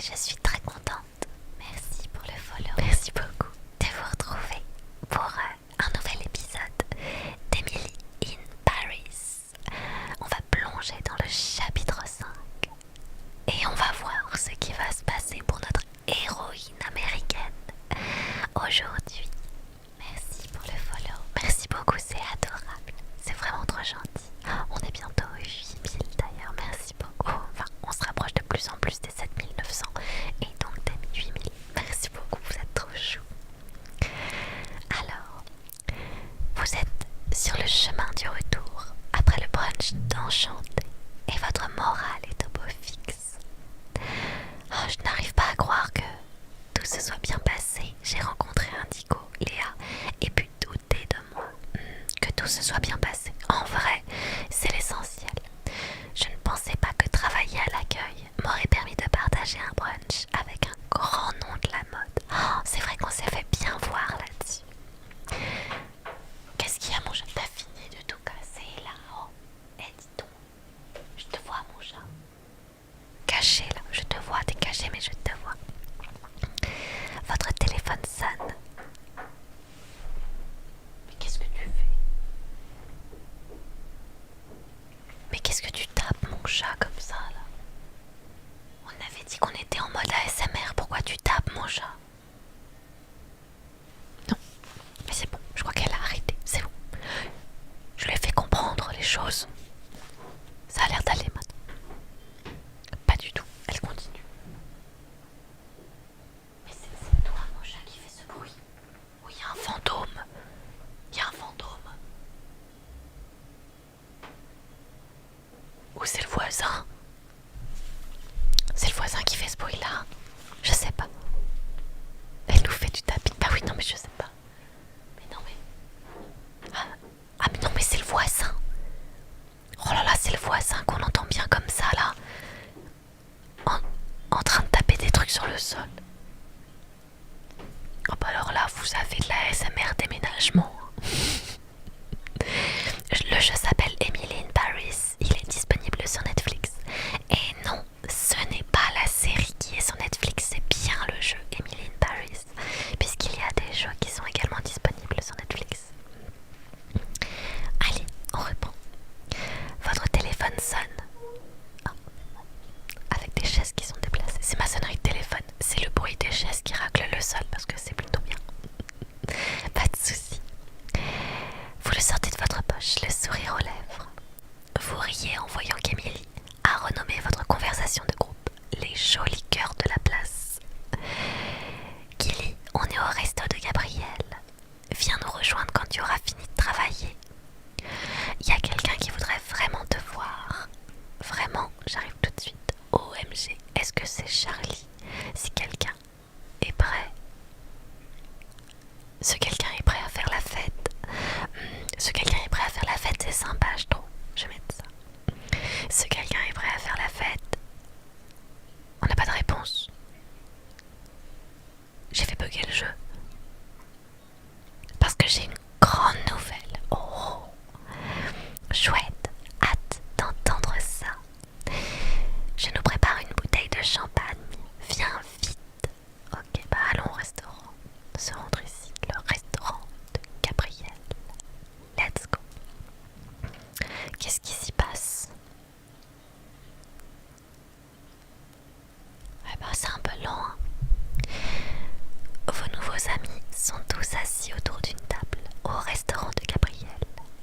je suis très contente. Merci pour le follow. Merci beaucoup de vous retrouver pour un nouvel épisode d'Emily in Paris. On va plonger dans le chapitre 5 et on va voir ce qui va se passer pour notre héroïne américaine aujourd'hui. Merci pour le follow. Merci beaucoup, c'est adorable. C'est vraiment trop gentil. On est bientôt 8000 d'ailleurs, merci beaucoup. Enfin, on se rapproche de plus en plus des 7900 et donc des 8000. Merci beaucoup, vous êtes trop chou. Alors, vous êtes sur le chemin du retour après le brunch d'Enchanté et votre morale est au beau fixe. Oh, je n'arrive pas à croire que tout se soit bien passé. J'ai rencontré Indigo, Léa et pu douter de moi. Que tout se soit bien passé. En vrai, c'est l'essentiel. Je ne pensais pas que travailler à l'accueil m'aurait permis de partager un brunch avec un grand nom de la mode. Oh, c'est vrai qu'on s'est fait bien voir là-dessus. Qu'est-ce qu'il y a, mon chat? T'as fini de tout casser là? Oh, dis donc. Je te vois, mon chat. Caché là, je te vois, t'es caché mais je te vois. Votre téléphone sonne. Mais qu'est-ce que tu fais? Mais qu'est-ce que tu tapes, mon chat, comme ça là? On avait dit qu'on était en mode ASMR, pourquoi tu tapes, mon chat? Non, mais c'est bon, je crois qu'elle a arrêté, c'est bon. Je lui ai fait comprendre les choses. Ça a l'air d'aller maintenant. Pas du tout, elle continue. Mais c'est toi, mon chat, qui fait ce bruit. Oh, il y a un fantôme. Il y a un fantôme. Ou c'est le voisin? C'est le voisin qui fait ce bruit là? Je sais pas. Elle nous fait du tapis. Bah oui, non mais je sais pas. Mais non mais... Ah mais non mais c'est le voisin. Oh là là, c'est le voisin qu'on entend bien comme ça là. En train de taper des trucs sur le sol. Oh bah alors là, vous avez de la ASMR déménagement. Le jeu s'appelle Emily in Paris. Il est disponible sur Netflix. Et non, ce n'est pas la série qui est sur Netflix, c'est bien le jeu Emily in Paris, puisqu'il y a des jeux qui sont également disponibles sur Netflix. Allez, on reprend. Votre téléphone sonne. Ah, avec des chaises qui sont déplacées. C'est ma sonnerie de téléphone. C'est le bruit des chaises qui raclent le sol parce que c'est plutôt bien. Pas de soucis. Vous le sortez de votre poche, le sourire aux lèvres. Vous riez en voyant qu'Emily a renommé votre conversation de groupe les jolis cœurs de la place. Gilly, on est au resto de Gabriel. Viens nous rejoindre quand tu auras fini de travailler. Il y a quelqu'un qui voudrait vraiment te voir. Vraiment, j'arrive tout de suite. OMG, est-ce que c'est Charlie? Si quelqu'un est prêt. Ce quelqu'un est prêt à faire la fête. Ce quelqu'un est prêt à faire la fête, c'est sympa, je trouve. Je vais mettre ça. Ce quelqu'un est prêt à faire la fête. On n'a pas de réponse. J'ai fait bugger le jeu. Parce que j'ai une grande nouvelle. Oh, chouette, hâte d'entendre ça. Je nous prépare une bouteille de champagne. Viens vite. Ok, bah allons au restaurant. Se rendre ici, le restaurant de Gabriel. Let's go. Qu'est-ce qui s'y passe? Ouais bah c'est un peu lent, hein. Vos nouveaux amis sont tous assis autour d'une table au restaurant de Gabriel.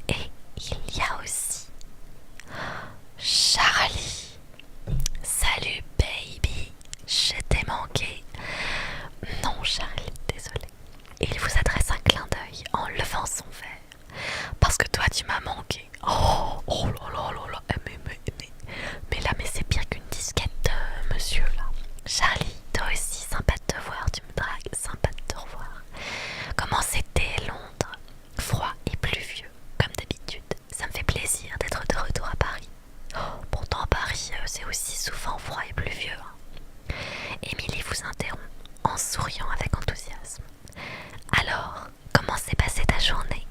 Et il y a aussi Charlie. Salut baby, je t'ai manqué. Non Charlie, désolé. Il vous adresse un clin d'œil en levant son verre. Parce que toi tu m'as manqué. Oh là là là là. Mais là, mais c'est pire qu'une disquette, monsieur là. Charlie, toi aussi, sympa de te voir, tu me dragues, sympa de te revoir. Comment c'était Londres? Froid et pluvieux, comme d'habitude. Ça me fait plaisir d'être de retour à Paris. Pourtant, Paris, c'est aussi souvent froid et pluvieux. Hein. Émilie vous interrompt en souriant avec enthousiasme. Alors, comment s'est passée ta journée?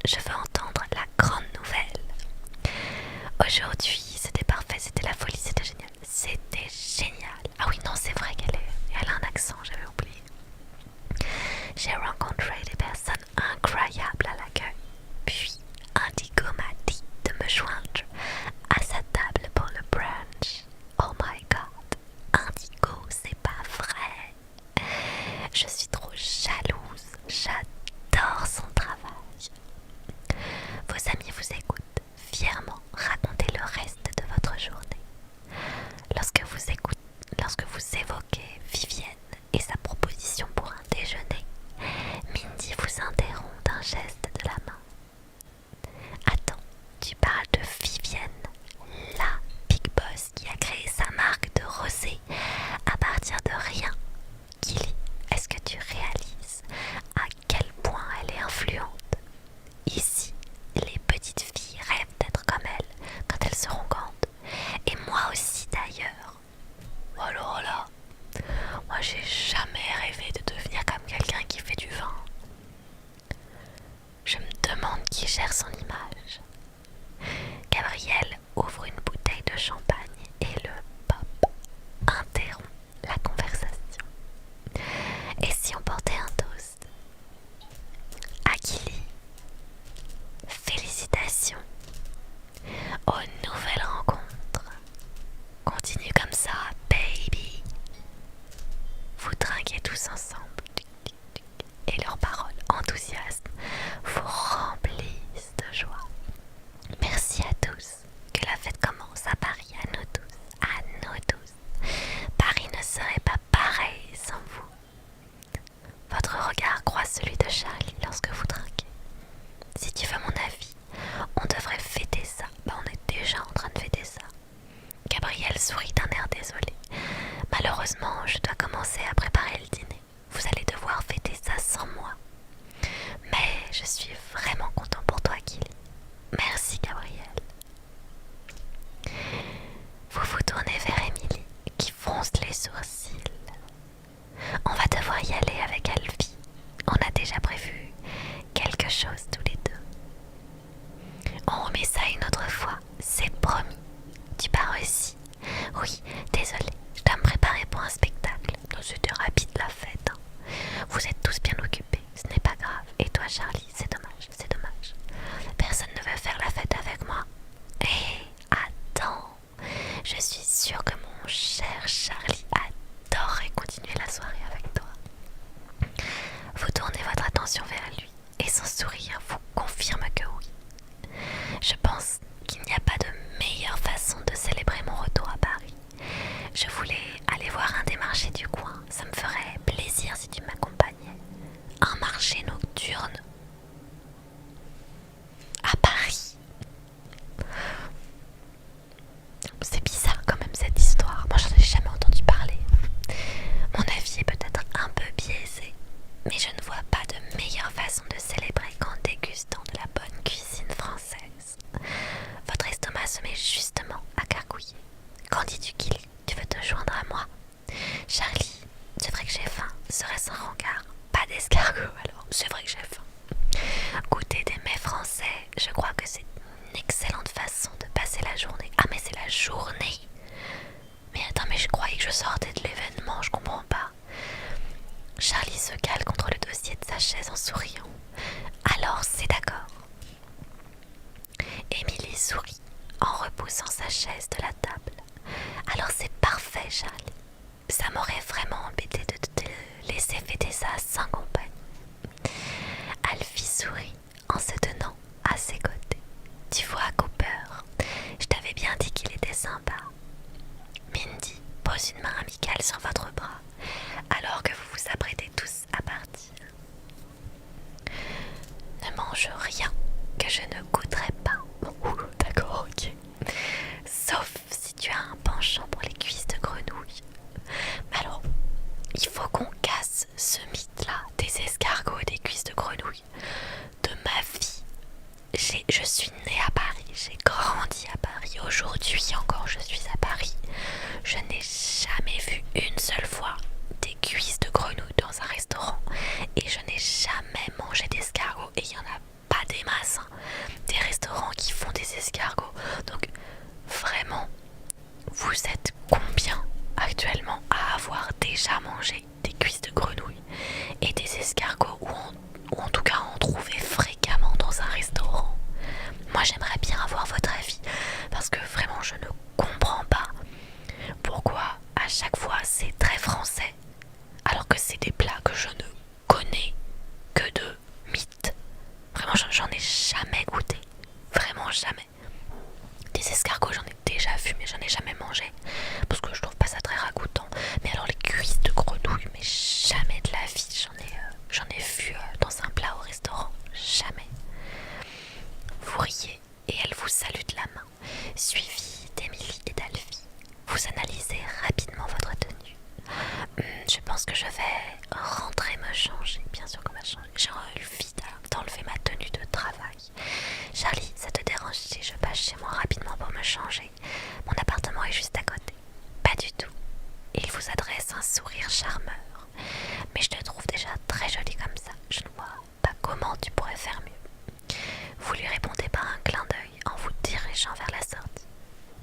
Je veux entendre la grande nouvelle. Aujourd'hui, c'était parfait, c'était la folie, c'était génial. C'était génial. Ah oui, non, c'est vrai qu'elle tous ensemble. Et leurs paroles enthousiastes vous remplissent de joie. Merci à tous. Que la fête commence à Paris, à nous tous. À nous tous. Paris ne serait pas pareil sans vous. Votre regard croise celui de Charlie lorsque vous trinquez. Si tu veux mon avis, on devrait fêter ça. On est déjà en train de fêter ça. Gabriel sourit d'un air désolé. Malheureusement, je dois commencer à préparer le dîner. Vous allez devoir fêter ça sans moi. Mais je suis vraiment content pour toi, Kili. Merci, Gabriel. Vous vous tournez vers Émilie, qui fronce les sourcils. On va devoir y aller avec Alfie. On a déjà prévu quelque chose tous les deux. On remet ça une autre fois, c'est promis. Tu pars aussi? Oui, désolé, je dois me préparer pour un spectacle. C'était rapide la fête. Vous êtes tous bien occupés, ce n'est pas grave. Et toi, Charlie, c'est dommage, c'est dommage. Personne ne veut faire la fête avec moi. Hé, attends. Je suis sûre que mon cher Charlie adorerait continuer la soirée avec toi. Vous tournez votre attention vers lui et son sourire vous confirme que oui. Je pense qu'il n'y a pas de meilleure façon de célébrer mon retour à Paris. Je voulais aller voir un des marchés du coin. Ça me ferait plaisir si tu m'accompagnais. Un marché nocturne à Paris. C'est bizarre quand même cette histoire. Moi j'en ai jamais entendu parler. Mon avis est peut-être un peu biaisé, mais je ne vois pas de meilleure façon de célébrer qu'en dégustant de la bonne cuisine française. Votre estomac se met justement à gargouiller. Qu'en dis-tu, Kili? Tu veux te joindre à moi? Charlie, c'est vrai que j'ai faim. Serait-ce un rencard? Pas d'escargot alors, c'est vrai que j'ai faim. Goûter des mets français, je crois que c'est une excellente façon de passer la journée. Ah mais c'est la journée. Mais attends, mais je croyais que je sortais de l'événement, je comprends pas. Charlie se cale contre le dossier de sa chaise en souriant. Alors c'est d'accord. Émilie sourit en repoussant sa chaise de la table. Alors c'est parfait, Charlie. Ça m'aurait vraiment embêté de te laisser fêter ça sans compagnie. Alfie sourit en se tenant à ses côtés. Tu vois, Cooper, je t'avais bien dit qu'il était sympa. Mindy pose une main amicale sur votre bras alors que vous vous apprêtez tous à partir. Ne mange rien que je ne goûterai pas. D'accord, ok. Sauf si tu as un penchant pour les cuisses de grenouille. Alors, il faut qu'on casse ce mythe-là des escargots et des cuisses de grenouille de ma vie. Je suis née à Paris, j'ai grandi à Paris. Aujourd'hui encore, je suis à Paris. Je n'ai jamais vu une seule fois des cuisses de grenouille dans un restaurant. Et je n'ai jamais mangé d'escargots. Et il n'y en a pas des masses. Des restaurants qui font des escargots. Donc, vraiment, vous êtes combien actuellement à avoir déjà mangé des cuisses de grenouille et des escargots ou en tout cas en trouver fréquemment dans un restaurant? Moi j'aimerais bien avoir votre avis parce que vraiment je ne comprends pas pourquoi à chaque fois c'est très français alors que c'est des plats que je ne connais que de mythes. Vraiment j'en ai jamais goûté, vraiment jamais. Des escargots j'en ai déjà vu mais j'en ai jamais mangé parce que je trouve pas ça très ragoûtant. Mais alors les cuisses de grenouille, mais jamais de la vie j'en ai vu dans un plat au restaurant, jamais. Vous riez et elle vous salue de la main, suivie d'Émilie et d'Alfie. Vous analysez rapidement votre tenue. Je pense que je vais rentrer me changer. Bien sûr qu'on va changer. J'ai envie d'enlever ma tenue de travail. Charlie, ça te dérange si je passe chez moi rapidement pour me changer? Mon appartement est juste à côté. Pas du tout. Il vous adresse un sourire charmeur. Mais je te trouve déjà très jolie comme ça. Je ne vois pas comment tu pourrais faire mieux. Vous lui répondez par un clin d'œil en vous dirigeant vers la sortie.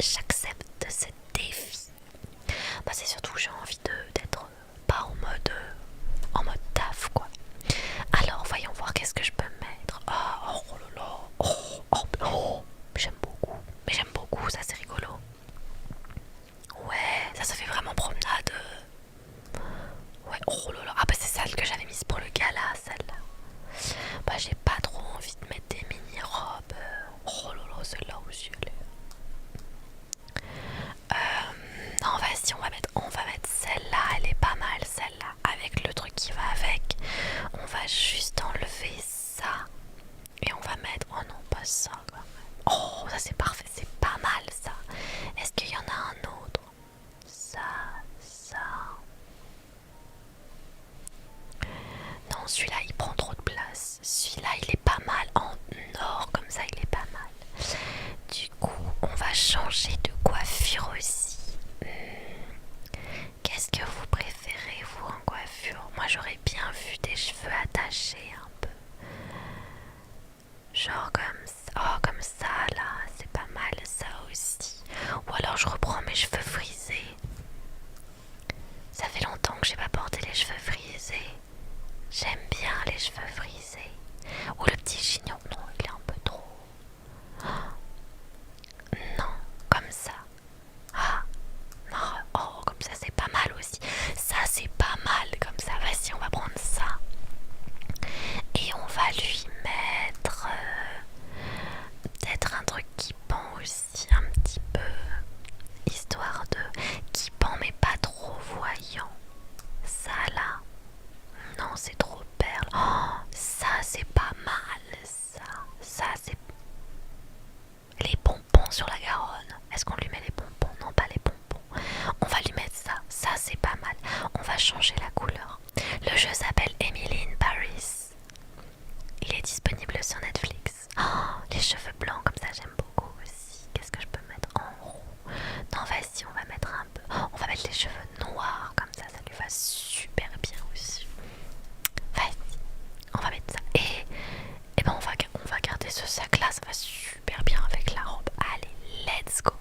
J'accepte ce défi. C'est surtout que j'ai envie d'être pas en mode taf quoi. Alors voyons voir qu'est-ce que je peux mettre. Oh là là. J'aime beaucoup, ça c'est rigolo. Ouais, ça fait vraiment promenade. Ouais, oh là là. Ah bah non, celui-là il prend trop de place. Celui-là il est pas mal en or, comme ça il est pas mal. Du coup, on va changer de coiffure aussi. Qu'est-ce que vous préférez, vous, en coiffure? Moi, j'aurais bien vu des cheveux attachés un peu. Genre comme ça. Oh, comme ça, là. C'est pas mal, ça aussi. Ou alors, je reprends mes cheveux frisés. Ça fait longtemps que j'ai pas porté les cheveux frisés. J'aime bien les cheveux frisés. Ou le petit chignon. Non, il est un peu trop. Non, comme ça. Ah, non, oh, comme ça c'est pas mal aussi. Ça c'est pas mal comme ça. Vas-y, on va prendre ça. Et on va lui mettre peut-être un truc qui pend aussi un petit peu. Histoire de... qui pend mais pas trop voyant. Ça là. Non, c'est trop perle. Oh, ça c'est pas mal. Ça c'est... Les pompons sur la Garonne. Est-ce qu'on lui met les pompons? Non, pas les pompons. On va lui mettre ça. Ça, c'est pas mal. On va changer la couleur. Le jeu s'appelle Emily in Paris. Il est disponible sur Netflix. Oh, les cheveux blancs, comme ça, j'aime beaucoup aussi. Qu'est-ce que je peux mettre en roux? Non, vas-y, on va mettre un peu... Oh, on va mettre les cheveux noirs, comme ça lui va super bien aussi. Vas-y, on va mettre ça. Et ben on va garder ce sac là, ça va super bien avec la robe. Allez, let's go.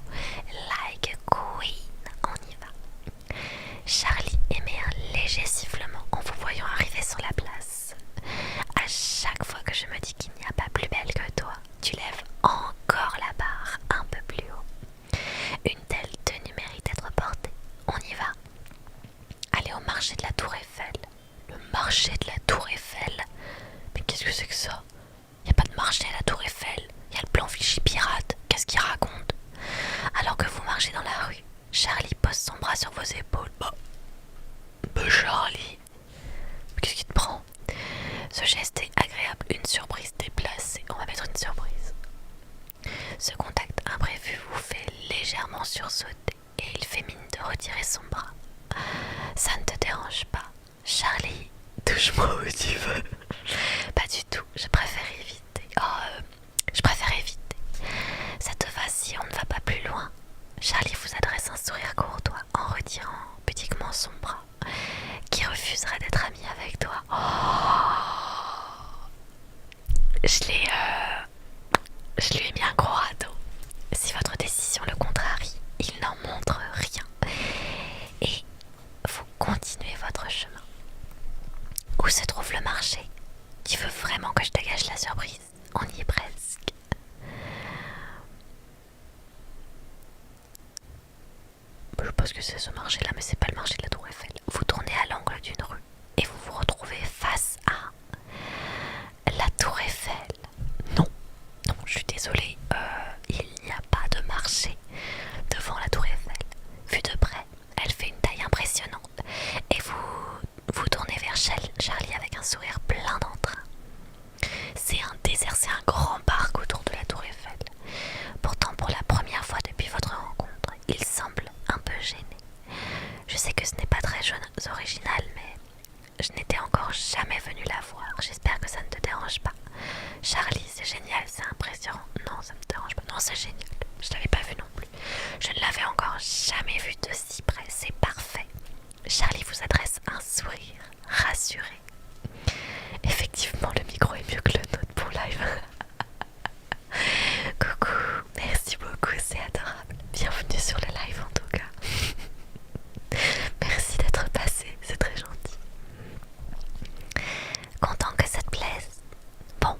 Like a queen, on y va. Charlie émet un léger sifflement en vous voyant arriver sur la place. À chaque fois que je me dis qu'il n'y a pas plus belle que toi, tu lèves encore la barre un peu plus haut. Une telle tenue mérite d'être portée. On y va. Allez au marché de la Tour Eiffel. Le marché de la Tour Eiffel? Mais qu'est-ce que c'est que ça? Y a pas de marché à la Tour Eiffel. Y a le plan Vichy pirate. Qu'est-ce qu'il raconte? Alors que vous marchez dans la rue, Charlie pose son bras sur vos épaules. Bah Charlie, qu'est-ce qui te prend? Ce geste est agréable, une surprise déplacée. On va mettre une surprise. Ce contact imprévu vous fait légèrement sursauter et il fait mine de retirer son bras. Ça ne te dérange pas, Charlie? Touche-moi où tu veux. Pas du tout, je préfère éviter. Je préfère éviter. Ça te va si on ne va pas plus loin? Charlie vous adresse un sourire courtois en retirant pudiquement son bras. Qui refuserait d'être ami avec toi? Je lui ai mis un gros râteau. Si votre décision le contrarie, il n'en montre rien. Et vous continuez votre chemin. Où se trouve le marché? Tu veux vraiment que je te gâche la surprise? On y est presque. Je pense que c'est ce marché-là, mais c'est pas le marché de la Tour Eiffel. Vous tournez à l'angle d'une rue et vous vous retrouvez face à la Tour Eiffel. Non, non, je suis désolée, il n'y a pas de marché devant la Tour Eiffel. Vu de près, elle fait une taille impressionnante et vous tournez vers Charlie avec un sourire plein d'entrain. C'est un désert, c'est un grand parc autour de la Tour Eiffel. Pourtant, pour la première fois depuis votre rencontre, il semble un peu gêné. Je sais que ce n'est pas très original, mais je n'étais encore jamais venue la voir. J'espère que ça ne te dérange pas. Charlie, c'est génial, c'est impressionnant. Non, ça me dérange pas. Non, c'est génial. Je l'avais pas vu non plus. Je ne l'avais encore jamais vu de si près. C'est parfait. Charlie vous adresse un sourire rassuré. Effectivement, le micro est mieux que le nôtre pour live. Coucou, merci beaucoup, c'est adorable. Bienvenue sur le live en tout cas. Merci d'être passé, c'est très gentil. Content que ça te plaise. Bon,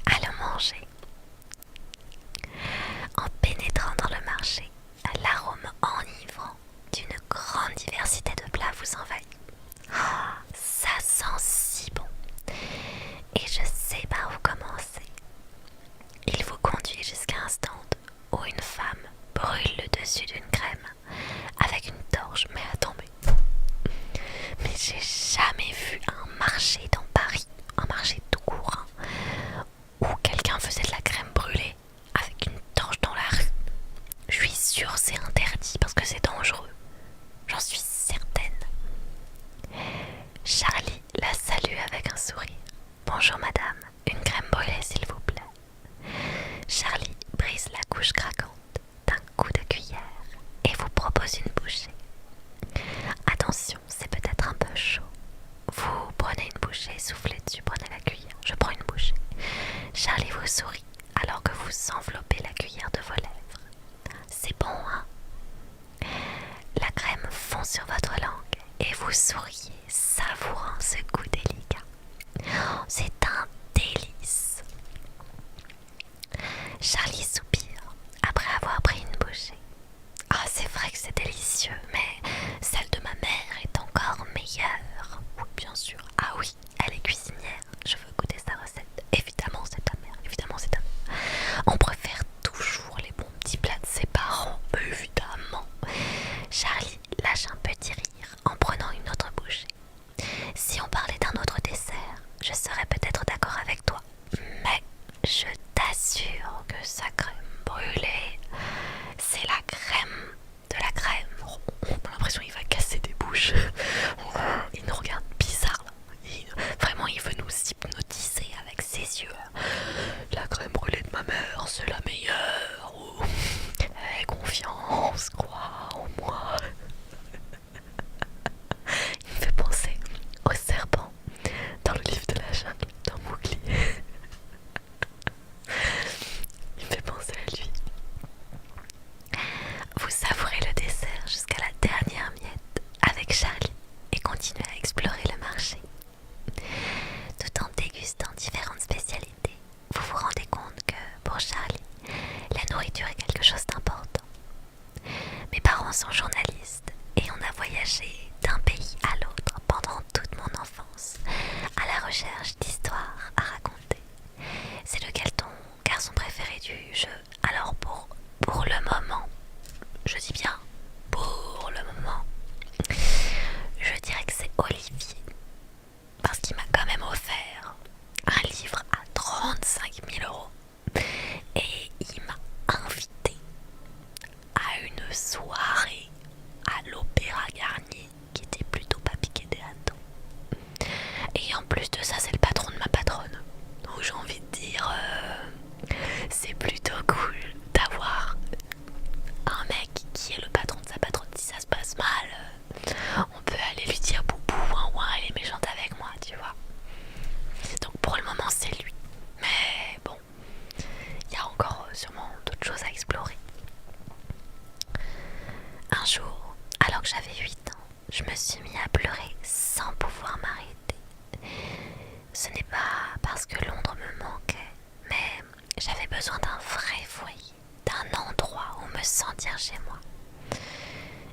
allons manger. En pénétrant dans le marché, l'arôme enivrant d'une grande diversité de plats vous envahit. Ça sent si bon. Et je sais par où commencer. Bonjour madame, une crème brûlée s'il vous plaît. Charlie brise la couche craquante d'un coup de cuillère et vous propose une bouchée. Attention, c'est peut-être un peu chaud. Vous prenez une bouchée, soufflez dessus, prenez la cuillère. Je prends une bouchée. Charlie vous sourit alors que vous enveloppez la cuillère de vos lèvres. C'est bon, hein? La crème fond sur votre langue et vous souriez, savourant ce goût délicat. Oh, c'est un délice. Charlie soupire après avoir pris une bouchée. Ah, c'est vrai que c'est délicieux, mais celle de ma mère est encore meilleure. Oui, bien sûr. Ah oui, elle est cuisinière. Je veux goûter sa recette. Évidemment, c'est ta mère. Évidemment, c'est ta mère. On préfère toujours les bons petits plats de ses parents. Évidemment. Charlie lâche un petit rire en prenant une autre bouchée. Si on parlait d'un autre dessert, je serais peut-être d'accord avec toi. Mais je t'assure que sa crème brûlée, c'est la crème de la crème. On a l'impression qu'il va casser des bouches. Il nous regarde bizarre là. Vraiment, il veut nous hypnotiser avec ses yeux. La crème brûlée de ma mère, c'est la meilleure. Oh. Aie confiance, crois en moi. Il me fait penser au serpent dans le livre de la jungle d'un Mowgli. Il me fait penser à lui. Vous savourez le dessert jusqu'à la dernière miette avec Charlie et continuez à explorer le marché. Tout en dégustant différentes spécialités, vous vous rendez compte que pour Charlie, la nourriture est quelque chose d'important. Mes parents sont journalistes et on a voyagé d'un pays à l'autre pendant toute mon enfance à la recherche d'histoires à raconter. C'est lequel ton garçon préféré du jeu? Alors pour le moment, je dis bien pour le moment, je dirais que c'est Olivier. Parce qu'il m'a quand même offert un livre à 35 000 euros. Et il m'a invité à une soirée à l'Opéra Garnier qui était plutôt pas piqué des hannetons. Et en plus de ça, c'est le patron de ma patronne. Donc j'ai envie de dire, c'est plutôt cool d'avoir un mec qui est le patron de sa patronne. Si ça se passe mal, on peut aller lui dire boubou, ouin ouin, elle est méchante avec moi, tu vois. Donc pour le moment, c'est lui. Mais bon, il y a encore sûrement d'autres choses à explorer. Un jour, alors que j'avais 8 ans, je me suis mis à pleurer sans pouvoir m'arrêter. Ce n'est pas parce que Londres me manquait, mais j'avais besoin d'un vrai foyer, d'un endroit où me sentir chez moi.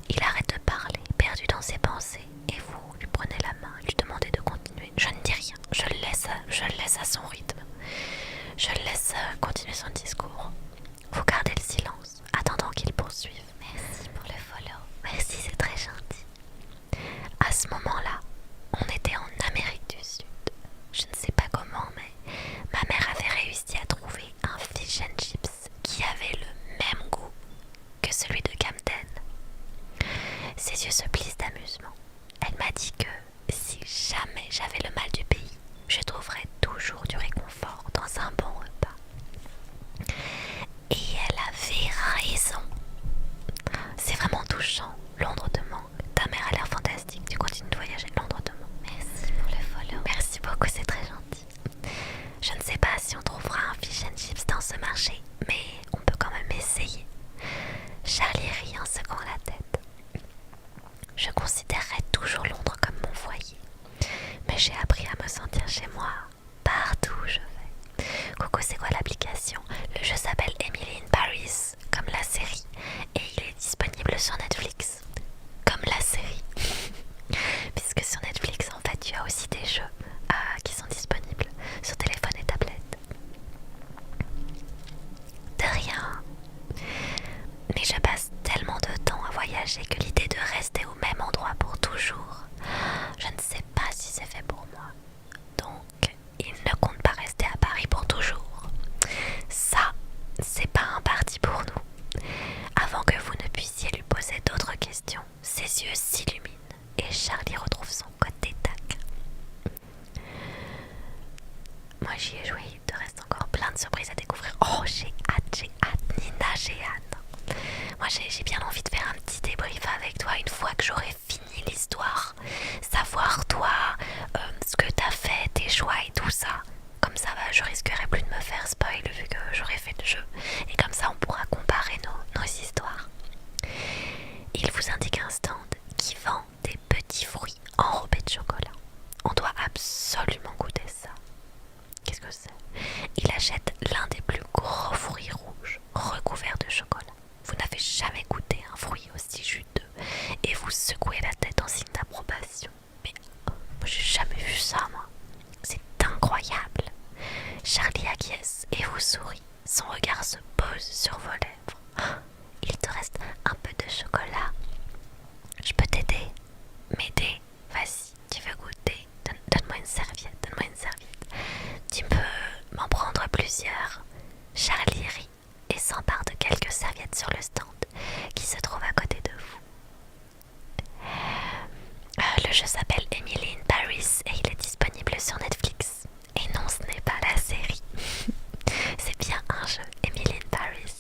Il arrête de parler, perdu dans ses pensées, et vous lui prenez la main et lui demandez de continuer. Je ne dis rien, je le laisse à son rythme. Je le laisse continuer son discours. Vous gardez le silence, attendant qu'il poursuive. Merci pour le follow. Merci, c'est très gentil. À ce moment-là, on était en Amérique du Sud. Je ne sais pas comment, mais ma mère avait réussi à trouver un fish and chips qui avait le même goût que celui de Camden. Ses yeux se plissent d'amusement. Elle m'a dit que si jamais j'avais le mal du pays, je trouverais toujours du réconfort dans un bon repas. Et elle avait raison. C'est vraiment touchant. Londres te manque. Ta mère a l'air fantastique. Tu continues de voyager Le jeu s'appelle Emily in Paris et il est disponible sur Netflix. Et non, ce n'est pas la série. C'est bien un jeu, Emily in Paris.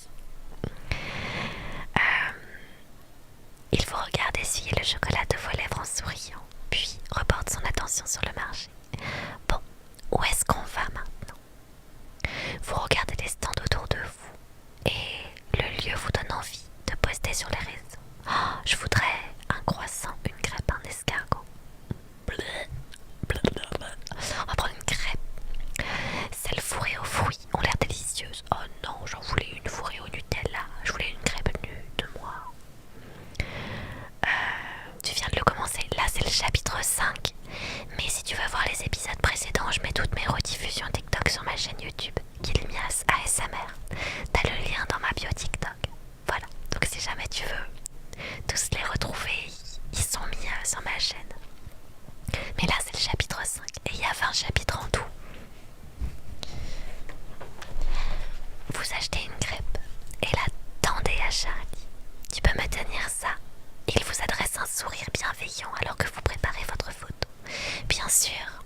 Il vous regarde essuyer le chocolat de vos lèvres en souriant, puis reporte son attention sur le marché. Bon, où est-ce qu'on va maintenant? Vous regardez les stands autour de vous et le lieu vous donne envie de poster sur les réseaux. Oh, je voudrais un croissant, une crêpe, un escargot. On va prendre une crêpe. Celles fourrées aux fruits ont l'air délicieuses. Oh non, j'en voulais une fourrée au Nutella. Je voulais une crêpe nue de moi. Tu viens de le commencer. Là, c'est le chapitre 5. Mais si tu veux voir les épisodes précédents, je mets toutes mes rediffusions TikTok sur ma chaîne YouTube, Kilmias ASMR. T'as le lien dans ma bio TikTok. Voilà. Donc si jamais tu veux tous les retrouver, ils sont mis sur ma chaîne. Mais là, c'est le chapitre 5. Et il y a 20 chapitres en tout. Vous achetez une crêpe et la tendez à Charlie. Tu peux me tenir ça? Il vous adresse un sourire bienveillant alors que vous préparez votre photo. Bien sûr.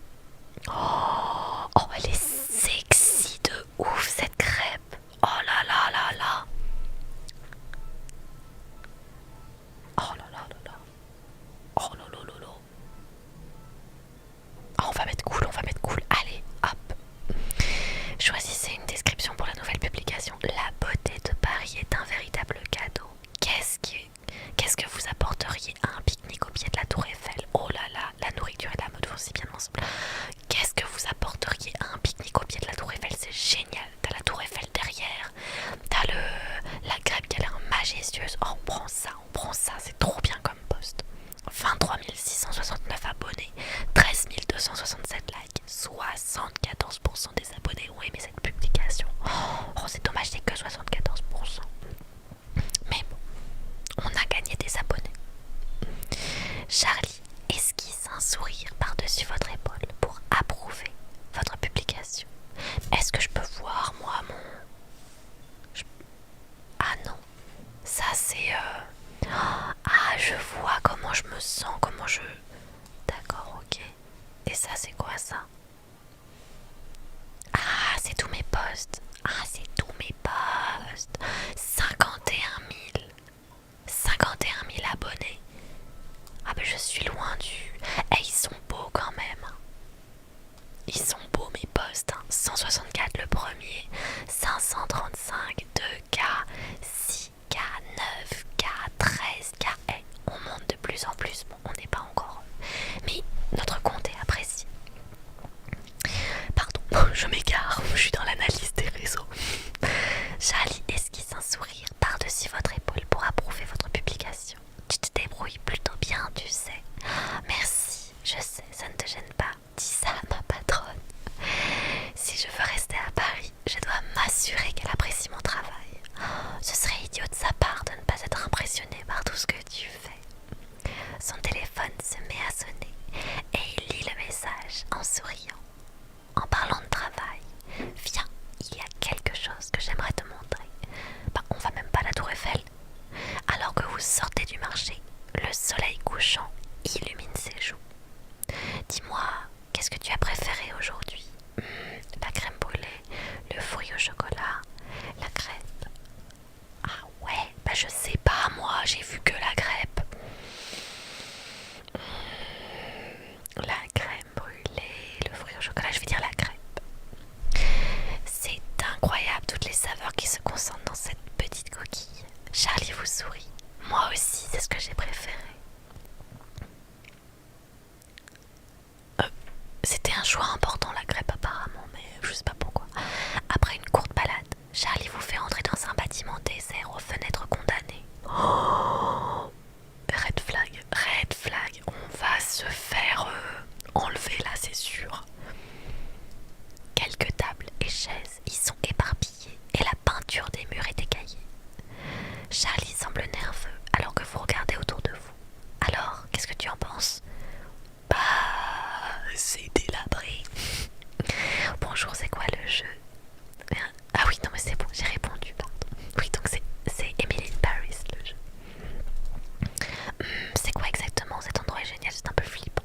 Oh, elle est sexy de ouf cette crêpe. Oh là là là là. Oh là là là là. Oh là là là là. Oh, on va mettre cool, on va mettre cool. Allez, hop. Choisissez une description pour la nouvelle publication. La beauté de Paris est un véritable cadeau. Qu'est-ce que vous apporteriez à un pique-nique au pied de la Tour Eiffel? Oh là là, la nourriture et la mode vont si bien ensemble. Qu'est-ce que vous apporteriez à un pique-nique au pied de la Tour Eiffel? C'est génial. T'as la Tour Eiffel derrière. T'as la crêpe qui a l'air majestueuse. Oh, on prend ça, c'est trop bien comme post. 23 669 abonnés, 13 267 likes, 74% des abonnés ont aimé cette publication. Oh, c'est dommage, c'est que 74%. Mais bon, on a gagné des abonnés. Charlie esquisse un sourire par-dessus votre épaule pour approuver votre publication. Est-ce que je peux voir, moi, Ah non, ça c'est... Ah, je vois comment je me sens, comment je... D'accord, ok. Et ça, c'est quoi ça? Ah, c'est tous mes posts. Ah, c'est tous mes posts. 51 000 abonnés. Ah ben je suis loin du... Eh, ils sont beaux quand même. Ils sont beaux mes posts. 164 le premier, 535, 2K, 6K, 9K, 13K. Eh, on monte de plus en plus. Bon, on n'est pas encore... Mais notre compte est apprécié. Pardon, je m'égare. Je suis dans l'analyse des réseaux. Charlie esquisse un sourire par-dessus votre épaule pour approuver votre publication. Tu te débrouilles plutôt bien, tu sais. Merci, je sais, ça ne te gêne pas. Dis ça à ma patronne. Si je veux rester à Paris, je dois m'assurer qu'elle apprécie mon travail. Ce serait idiot de sa part de ne pas être impressionné par tout ce que tu fais. Son téléphone se met à sonner et il lit le message en souriant. En parlant de travail, viens, il y a quelque chose que j'aimerais te montrer. Bah, on va même pas à la Tour Eiffel. Alors que vous sortez du marché, le soleil couchant illumine ses joues. Dis-moi, qu'est-ce que tu as préféré aujourd'hui? La crème brûlée, le fruit au chocolat, la crêpe. Ah ouais, bah je sais pas moi, j'ai vu que la crêpe. La crème brûlée, le fruit au chocolat, je vais dire la crêpe. C'est incroyable toutes les saveurs qui se concentrent dans cette petite coquille. Charlie vous sourit. Moi aussi, c'est ce que j'ai préféré. C'était un choix important la crêpe apparemment, mais je sais pas pourquoi. Après une courte balade, Charlie vous fait entrer dans un bâtiment désert aux fenêtres condamnées. Oh, red flag, on va se faire enlever là, c'est sûr. Quelques tables et chaises y sont éparpillées et la peinture des murs est écaillée. Charlie semble nerveux alors que vous regardez autour de vous. Alors, qu'est-ce que tu en penses? Bah, c'est délabré. Bonjour, c'est quoi le jeu? Ah oui, non mais c'est bon, j'ai répondu, pardon. Oui, donc c'est Emily in Paris le jeu. C'est quoi exactement? Cet endroit est génial, c'est un peu flippant.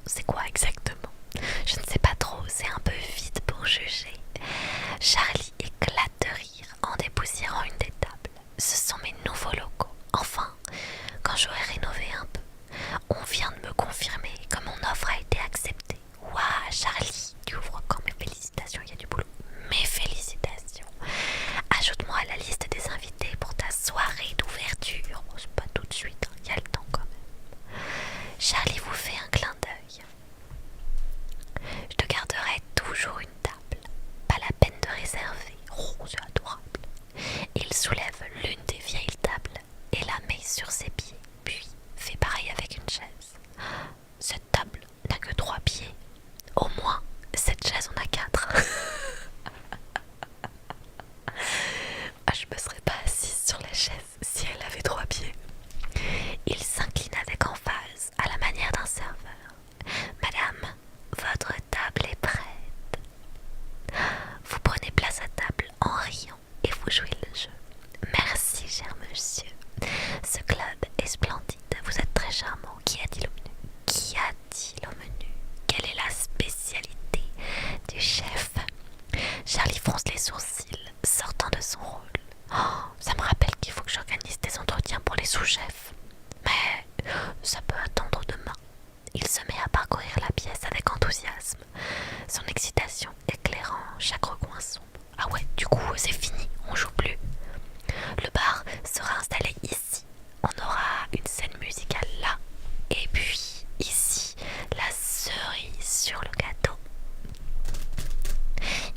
sur le gâteau.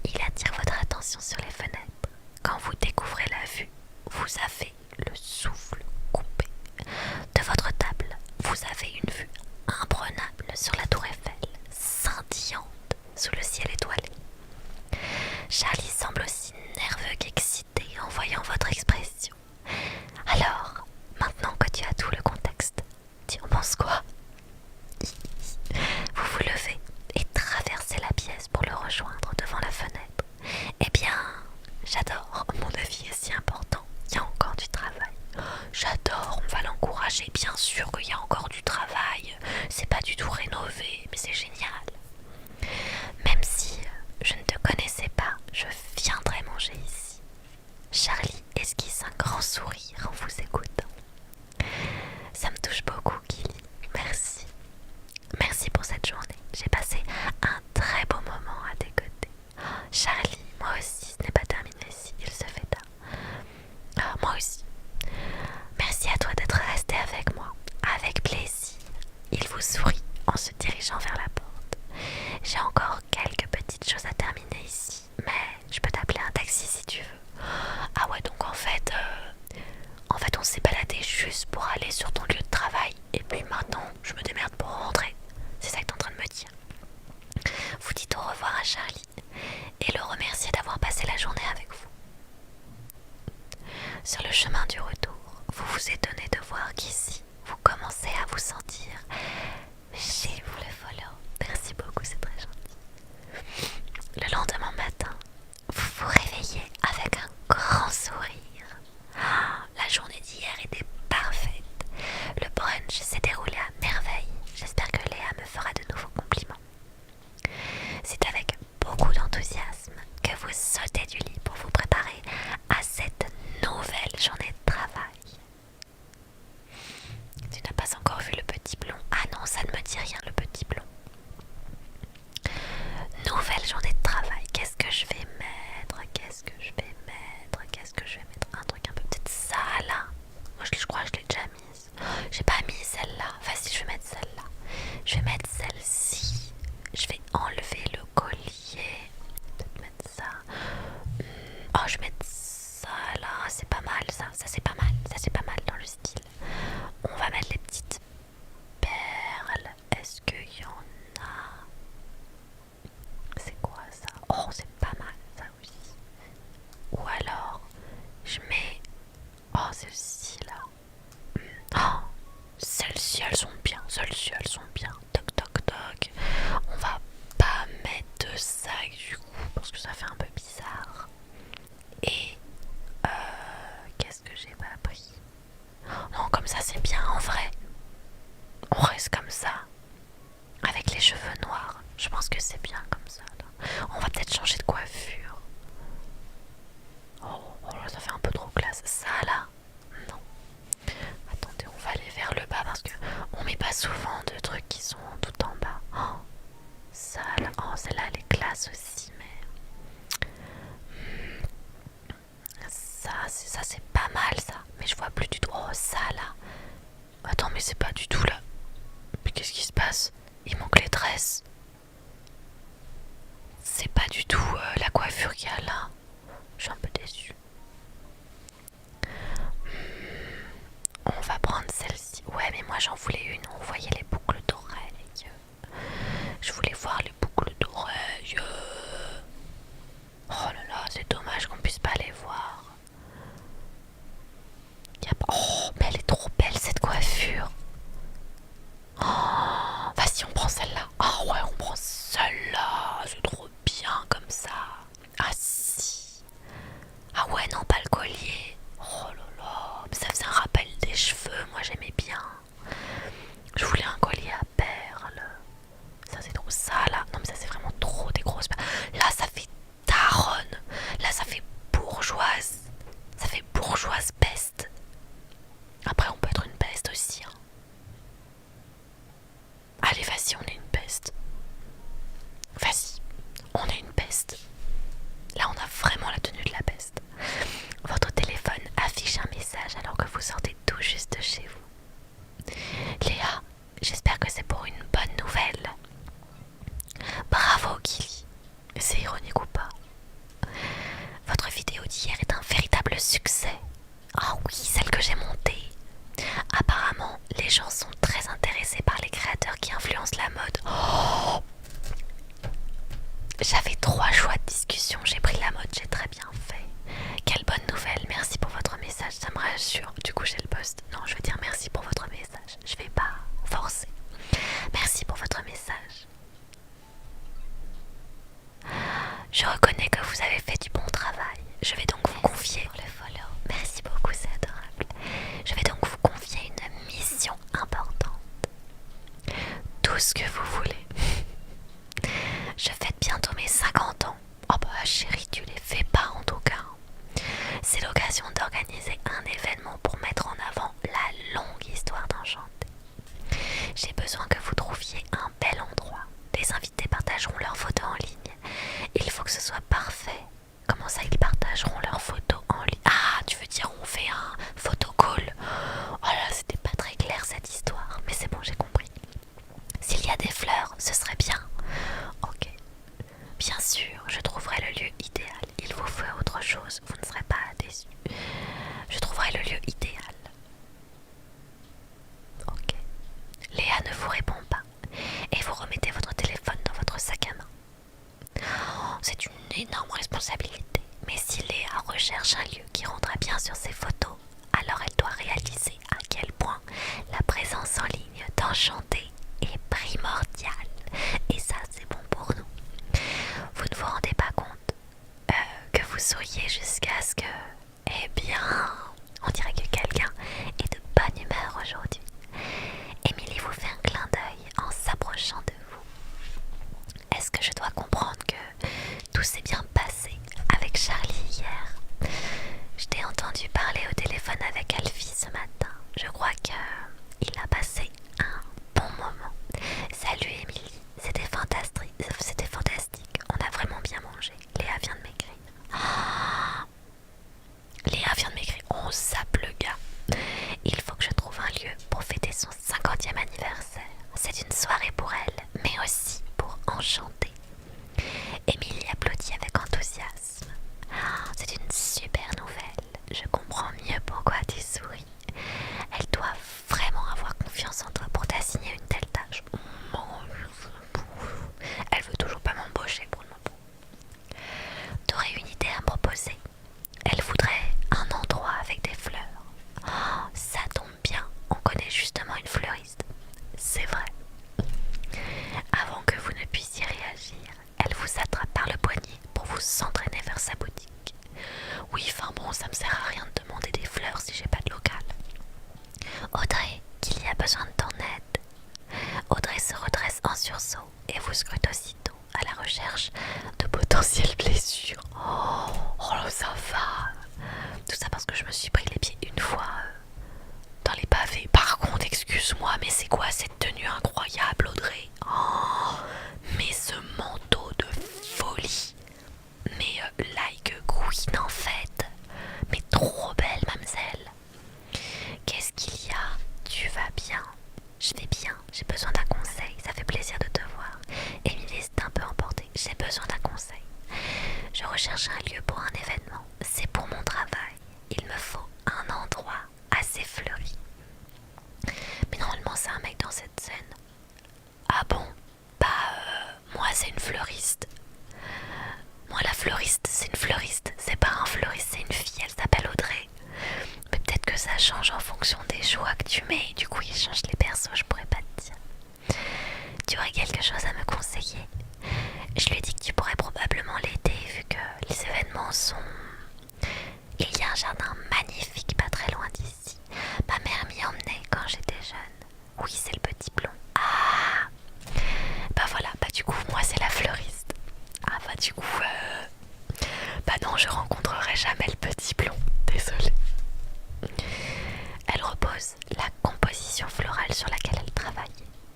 Il attire votre attention sur les fenêtres. Quand vous découvrez la vue, vous avez le souffle coupé. De votre table, vous avez une vue imprenable sur la tour Eiffel, scintillante sous le ciel étoilé. Charlie semble aussi nerveux qu'excité en voyant votre expression. Alors, maintenant que tu as tout le contexte, tu en penses quoi? Vous vous levez et traversez la pièce pour le rejoindre devant la fenêtre. Eh bien, j'adore, mon avis est si important, il y a encore du travail. J'adore, on va l'encourager, bien sûr qu'il y a encore du travail. C'est pas du tout rénové, mais c'est génial. Même si je ne te connaissais pas, je viendrai manger ici. Charlie esquisse un grand sourire en vous écoutant. Ça me touche beaucoup, Kili. Merci. Merci pour cette journée. J'ai passé un très beau moment à tes côtés. Charlie, moi aussi, ce n'est pas terminé si il se fait tard. Moi aussi. Merci à toi d'être resté avec moi. Avec plaisir. Il vous sourit en se dirigeant vers la porte. J'ai encore quelques petites choses à terminer ici, mais je peux t'appeler un taxi si tu veux. Ah ouais, donc en fait, on s'est baladé juste pour aller sur ton lieu de travail. Et puis maintenant, je me démerde pour rentrer. C'est ça que t'es en train de me dire. Vous dites au revoir à Charlie et le remerciez d'avoir passé la journée avec vous. Sur le chemin du retour, vous vous étonnez de voir qu'ici, vous commencez à vous sentir chez vous le follow. Merci beaucoup, c'est très gentil. Le lendemain matin, vous vous réveillez avec un grand sourire. La journée d'hier était parfaite. Le brunch s'est déroulé à merveille. J'espère que Léa me fera de nouveaux compliments. C'est avec beaucoup d'enthousiasme que vous sautez du lit pour vous préparer à cette nouvelle journée de travail. Tu n'as pas encore vu le petit blond? Ah non, ça ne me dit rien, le petit blond. Nouvelle journée de travail. Qu'est-ce que je vais mettre? Un truc un peu, peut-être ça là. Moi je crois que je l'ai déjà mise. J'ai pas mis celle-là. Vas-y, je vais mettre celle-là. Je vais mettre celle-ci. Je vais enlever le collier. Peut-être mettre ça. Oh, je vais mettre ça là. C'est pas mal ça. Ça c'est pas mal. Ça c'est pas mal dans le style. On va mettre les petites perles. Est-ce qu'il y en a? C'est quoi ça? Oh, c'est pas mal ça aussi. Ou alors, je mets... Oh, celle-ci là. Oh, celles-ci elles sont bien. Toc toc toc. On va pas mettre de sac du coup parce que ça fait un peu bizarre. Et qu'est-ce que j'ai pas pris? Non, comme ça c'est bien en vrai. On reste comme ça. Avec les cheveux noirs. Je pense que c'est bien comme ça là. On va peut-être changer de coiffure. Oh là, ça fait un peu trop classe. Ça là, non. Attendez, on va aller vers le bas parce que on met pas souvent de trucs qui sont tout en bas. Oh, ça là, oh celle-là elle est classe aussi, mais ça c'est pas mal ça. Mais je vois plus du tout. Oh ça là. Attends, mais c'est pas du tout là. Mais qu'est-ce qui se passe? Il manque les tresses. C'est pas du tout la coiffure qu'il y a là. Je suis un peu déçue. On va prendre celle-ci. Ouais, mais moi j'en voulais une où on voyait les boucles d'oreilles. Je voulais voir les boucles d'oreilles. Oh là là, c'est dommage qu'on puisse pas les voir. Oh, mais elle est trop belle cette coiffure. Oh, vas-y, on prend celle-là. Ah ouais, on prend celle-là. C'est trop bien comme ça. Ah si. Ah ouais, non, pas le collier. Oh là là, ça faisait un rappel des cheveux. Moi j'aimais bien. Je voulais un collier à perles. Ça c'est trop ça là. Non mais ça c'est vraiment trop des grosses perles. Là ça fait daronne. Là ça fait bourgeoise. Ça fait bourgeoise peste. Après on peut être une peste aussi. Hein. Allez vas-y, on est une peste. Vas-y, on est une peste. Là on a vraiment la tenue de la peste. Votre téléphone affiche un message alors que vous sortez tout juste de chez vous. Léa, j'espère que c'est pour une bonne nouvelle. c'est ironique ou pas? Votre vidéo d'hier est un véritable succès. Ah oui, celle que j'ai montée. Apparemment, les gens sont très intéressés par les créateurs qui influencent la mode. Oh, j'avais 3 choix de discussion, j'ai pris la mode, j'ai très bien fait. Quelle bonne nouvelle, merci pour votre message, ça me rassure. Du coup j'ai le post. Non, je veux dire merci pour votre message, je vais pas forcer. Merci pour votre message. Je reconnais que vous avez fait du bon travail. Je vais donc vous confier le follow. Merci beaucoup, c'est adorable. Je vais donc vous confier une mission importante. Tout ce que vous voulez. Je fête bientôt mes 50 ans. Oh bah chérie, tu les fais pas en tout cas. C'est l'occasion d'organiser un événement pour mettre en avant la longue histoire d'Enchanté. J'ai besoin que vous trouviez un bel endroit. Les invités partageront leurs photos en ligne. Il faut que ce soit parfait. Comment ça, ils partageront leurs photos en ligne? Ah, tu veux dire on fait un photocall? Oh là, c'était pas très clair cette histoire, mais c'est bon, j'ai compris. S'il y a des fleurs, ce serait bien. Ok. Bien sûr, je trouverai le lieu idéal. Il vous faut autre chose, vous ne serez pas déçus. Je trouverai le lieu idéal. Ok. Léa ne vous répond pas et vous remettez votre téléphone dans votre sac à main. Oh, c'est une énorme responsabilité. Mais si Léa recherche un lieu qui rendra bien sur ses photos, alors elle doit réaliser à quel point la présence en ligne d'Enchanté est primordiale. Et ça, c'est bon pour nous. Vous ne vous rendez pas compte que vous souriez jusqu'à ce que... Eh bien, on dirait que quelqu'un est de bonne humeur aujourd'hui. Émilie vous fait un clin d'œil en s'approchant de vous. Est-ce que je dois comprendre que tout s'est bien passé avec Charlie hier? Je t'ai entendu parler au téléphone avec Alfie ce matin. Je crois qu'il a passé un bon moment. Salut Émilie, c'était fantastique. C'était fantastique. On a vraiment bien mangé. Léa vient de m'écrire. Ah, Léa vient de m'écrire. On zappe le gars. Il faut que je trouve un lieu pour fêter son 50e anniversaire. C'est une soirée pour elle, mais aussi pour Enchanté. Émilie applaudit avec enthousiasme. Ah, c'est une super nouvelle. Je comprends mieux pourquoi tu souris. Elle doit vraiment avoir confiance en toi pour t'assigner une telle tâche. Elle veut toujours pas m'embaucher pour le moment. T'aurais une idée à me proposer? Elle voudrait un endroit avec des fleurs. Oh, ça tombe bien, on connaît justement une fleuriste. C'est vrai. Avant que vous ne puissiez réagir, elle vous attrape par le poignet pour vous entraîner vers sa boutique. Oui, enfin bon, ça me sert à rien de demander des fleurs si j'ai pas de local. Audrey, qu'il y a besoin de ton aide. Audrey se redresse en sursaut et vous scrute aussitôt à la recherche de potentielles blessures. Oh là, ça va. Tout ça parce que je me suis pris les pieds une fois dans les pavés. Par contre, excuse-moi, mais c'est quoi cette tenue incroyable, Audrey? Oh, mais ce manteau de folie. Mais like queen en fait. Mais trop belle, mademoiselle. Qu'est-ce qu'il y a? Tu vas bien? Je vais bien, j'ai besoin d'un conseil. Ça fait plaisir de te voir. Émilie s'est un peu emportée. J'ai besoin d'un conseil. Je recherche un lieu pour un événement. C'est pour mon travail. Il me faut un endroit assez fleuri. Mais normalement c'est un mec dans cette scène. Ah bon? Bah moi c'est une fleuriste. Moi la fleuriste c'est une fleuriste. C'est pas un fleuriste, c'est une fille, elle s'appelle Audrey. Mais peut-être que ça change en fonction des choix que tu mets. Du coup il change les persos, je pourrais pas te dire. Tu aurais quelque chose à me conseiller? Je lui ai dit que tu pourrais probablement l'aider vu que les événements sont... Il y a un jardin magnifique pas très loin d'ici. Ma mère m'y emmenait quand j'étais jeune. Oui, c'est le petit blond. Ah, bah voilà, bah du coup moi c'est la fleuriste. Ah bah du coup bah non, je rencontrerai jamais le petit blond. Désolée. Elle repose la composition florale sur laquelle elle travaille.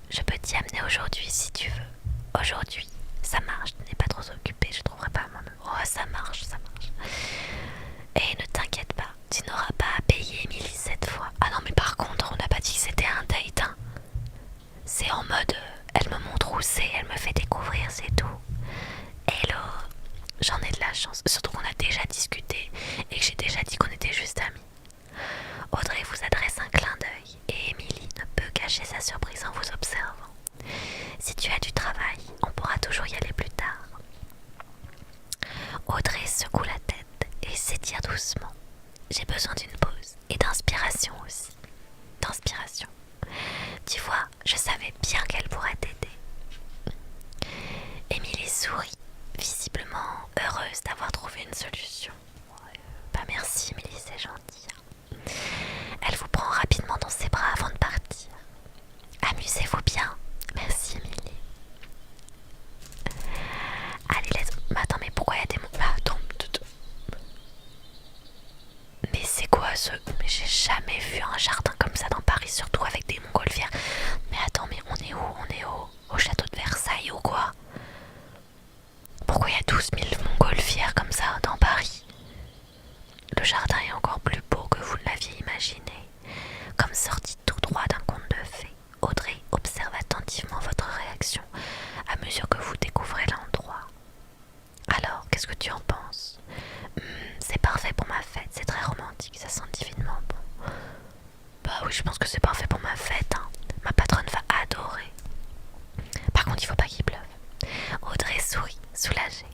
Je peux t'y amener aujourd'hui si tu veux. Aujourd'hui, ça marche, n'es pas trop occupée, je trouverai pas mon... Oh, ça marche, ça marche. Et ne t'inquiète pas, tu n'auras pas à payer Émilie cette fois. Ah non, mais par contre, on n'a pas dit que c'était un date, hein. C'est en mode, elle me montre où c'est, elle me fait découvrir, c'est tout. Hello, j'en ai de la chance. Surtout qu'on a déjà discuté et que j'ai déjà dit qu'on était juste amis. Audrey vous adresse un clin d'œil et Émilie ne peut cacher sa surprise en vous observant. Si tu as du travail, on pourra toujours y aller plus tard. Audrey secoue la tête et s'étire doucement. J'ai besoin d'une pause et d'inspiration aussi. D'inspiration. Tu vois, je savais bien qu'elle pourrait t'aider. Émilie sourit, visiblement heureuse d'avoir trouvé une solution. Bah merci Émilie, c'est gentil. Elle vous prend rapidement dans ses bras avant de partir. Amusez-vous bien. Merci Émilie. Allez, mais attends, mais pourquoi il y a des mots? Attends. Mais c'est quoi ce... Mais j'ai jamais vu un jardin comme ça dans Paris, surtout avec des montgolfières. Mais attends, mais on est où? On est au château de Versailles ou quoi? Pourquoi il y a 12 000 montgolfières comme ça dans Paris? Le jardin est encore plus beau que vous ne l'aviez imaginé. Comme sorti tout droit d'un conte de fées, Audrey observe attentivement votre réaction à mesure que vous découvrez l'endroit. Alors, qu'est-ce que tu en penses? C'est parfait pour ma fête, c'est très romantique, ça sent divinement bon. Bah oui, je pense que c'est parfait pour ma fête, hein. Ma patronne va adorer. Par contre, il faut pas qu'il pleuve. Audrey sourit, soulagée.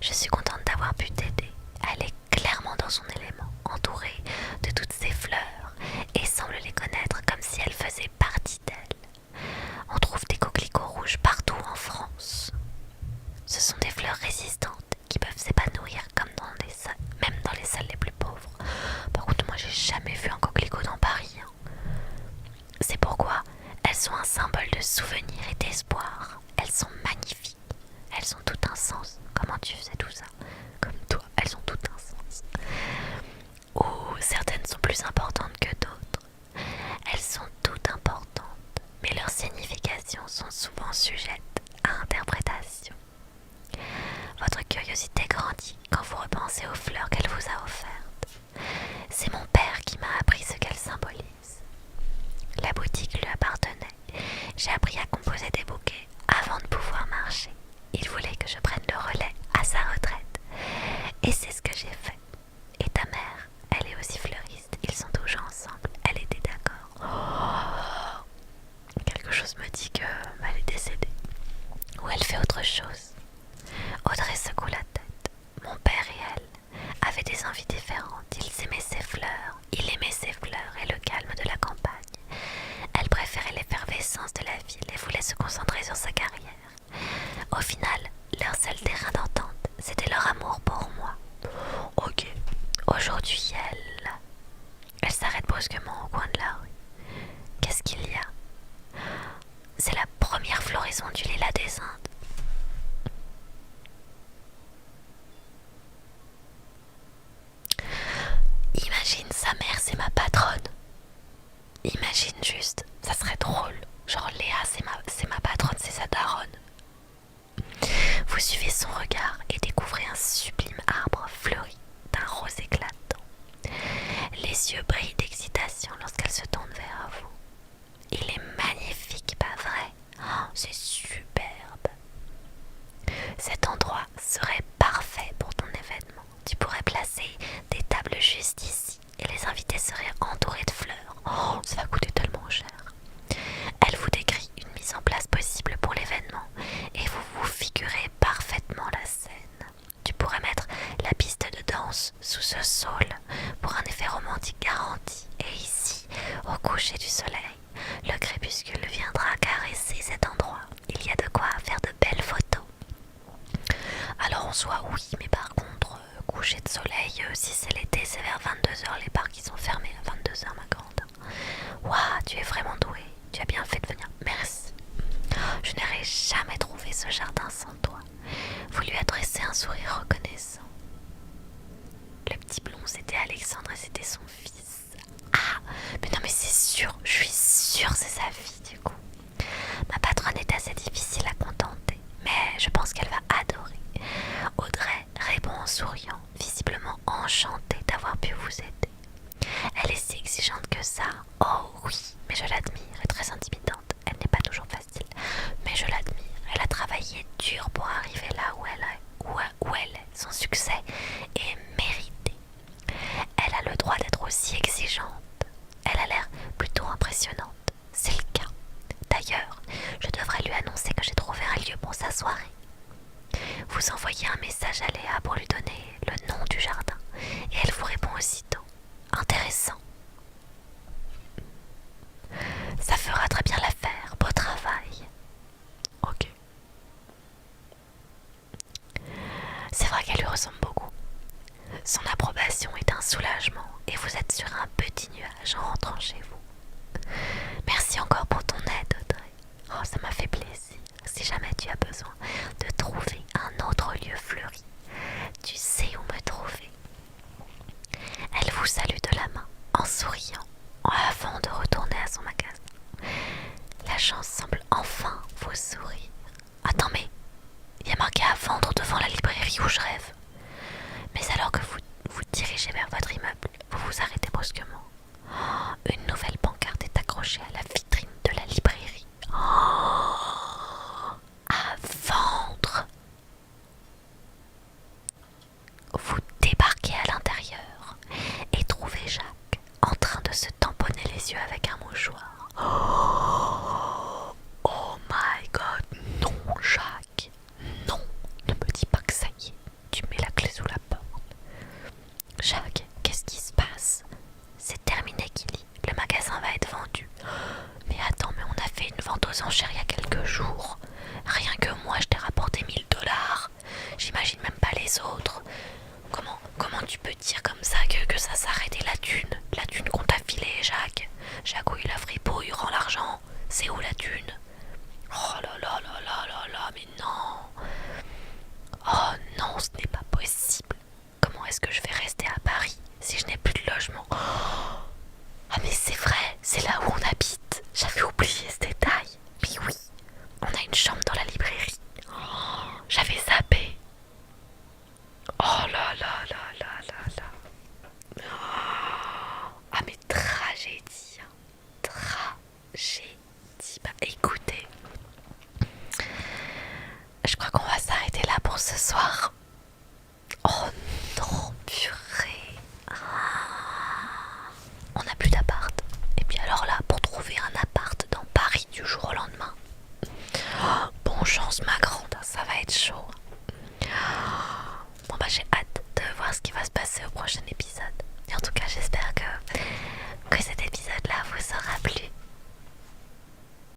Je suis contente d'avoir pu t'aider. Elle est clairement dans son élément, entourée de toutes ces fleurs, et semble les connaître comme si elles faisaient partie d'elle. On trouve des coquelicots rouges partout en France. Ce sont des fleurs résistantes qui peuvent s'épanouir comme même dans les salles les plus pauvres. Par contre, moi j'ai jamais vu un coquelicot dans Paris, hein. C'est pourquoi elles sont un symbole de souvenir et d'espoir. Elles sont magnifiques. Elles ont tout un sens. Comment tu faisais tout ça? Comme toi, elles ont tout un sens. Ou certaines sont plus importantes que d'autres. Elles sont toutes importantes, mais leurs significations sont souvent sujettes à interprétation. Votre curiosité grandit quand vous repensez aux fleurs qu'elle vous a offertes. C'est mon père qui m'a appris ce qu'elles symbolisent. La boutique lui appartenait. J'ai appris à composer des bouquets avant de pouvoir marcher. Il voulait que je prenne le relais à sa retraite. Et c'est ce que j'ai fait. Et ta mère, elle est aussi fleuriste. Ils sont toujours ensemble. Elle était d'accord. Oh, quelque chose me dit qu'elle est décédée. Ou elle fait autre chose. Audrey secoue la tête. Mon père et elle avaient des envies différentes. Ils aimaient ses fleurs. Il aimait ses fleurs et le calme de la campagne. Elle préférait l'effervescence de la ville et voulait se concentrer sur sa carrière. Au final, leur seul terrain d'entente, c'était leur amour pour moi. Ok. Aujourd'hui, elle s'arrête brusquement au coin de la rue. Qu'est-ce qu'il y a? C'est la première floraison du lilas des Indes. Imagine, sa mère, c'est ma patronne. Imagine juste, ça serait drôle. Genre Léa, c'est ma patronne, c'est sa daronne. Vous suivez son regard et découvrez un sublime arbre fleuri d'un rose éclatant. Les yeux brillent d'excitation lorsqu'elle se tourne vers vous. Il est magnifique, pas vrai? Oh, c'est superbe. Cet endroit serait parfait pour ton événement. Tu pourrais placer des tables juste ici et les invités seraient entourés de fleurs. Oh, ça va coûter tellement cher. Elle vous décrit une mise en place possible pour l'événement et vous vous figurez parfaitement la scène. Tu pourrais mettre la piste de danse sous ce saule pour un effet romantique garanti. Et ici, au coucher du soleil, le crépuscule viendra caresser cet endroit. Il y a de quoi faire de belles photos. Alors en soi oui, mais par contre, coucher de soleil, si c'est l'été, c'est vers 22h, les parcs ils sont fermés à 22h ma grande. Waouh, tu es vraiment douée, tu as bien fait de venir, merci. Je n'aurais jamais trouvé ce jardin sans toi. Vous lui adressez un sourire reconnaissant. Le petit blond c'était Alexandre et c'était son fils. Ah, mais non mais c'est sûr, je suis sûre c'est sa fille du coup. Ma patronne est assez difficile à contenter, mais je pense qu'elle va adorer. Audrey répond en souriant, visiblement enchantée d'avoir pu vous aider. Elle est si exigeante que ça. Oh oui, mais je l'admire, elle est très intimidante. Elle n'est pas toujours facile, mais je l'admire. Elle a travaillé dur pour arriver là où elle est. Son soirée. Vous envoyez un message à Léa pour lui donner le nom du jardin et elle vous répond aussitôt. Intéressant. Ça fera très bien l'affaire, beau travail. Ok. C'est vrai qu'elle lui ressemble beaucoup. Son approbation est un soulagement et vous êtes sur un petit nuage en rentrant chez vous. Merci encore pour ton aide, Audrey. Oh, ça m'a fait plaisir. Si jamais tu as besoin de trouver un autre lieu fleuri, tu sais où me trouver. Elle vous salue de la main en souriant avant de retourner à son magasin. La chance semble enfin vous sourire. Attends, mais il y a marqué à vendre devant la librairie où je rêve. Mais alors que vous vous dirigez vers votre immeuble, vous vous arrêtez brusquement. Oh, une nouvelle pancarte est accrochée à la vitrine de la librairie. Oh, à vendre. Vous débarquez à l'intérieur et trouvez Jacques en train de se tamponner les yeux avec un mouchoir. Oh my god, non Jacques, non, ne me dis pas que ça y est, tu mets la clé sous la porte. Jacques, qu'est-ce qui se passe? C'est terminé, Kili, le magasin va être vendu. Mais attends, mais on a fait une vente aux enchères il y a quelques jours. Rien que moi, je t'ai rapporté 1000 $. J'imagine même pas les autres. Comment tu peux dire comme ça que ça s'arrête et la thune qu'on t'a filée, Jacques? Jacouille la fripouille rend l'argent. C'est où la thune? Oh là là là là là là, mais non. Oh non, ce n'est pas possible. Comment est-ce que je vais rester à Paris si je n'ai plus de logement? Ah mais c'est vrai, c'est là où on habite. J'avais oublié ce détail. Mais oui, on a une chambre dans la librairie. Oh, j'avais zappé. Oh là là là là là là. Ah mais tragédie. Tragédie. Bah écoutez, je crois qu'on va s'arrêter là pour ce soir. Oh non, purée. On n'a plus d'appart. Et puis alors là, pour trouver un appart dans Paris du jour au lendemain. Bonne chance ma grande.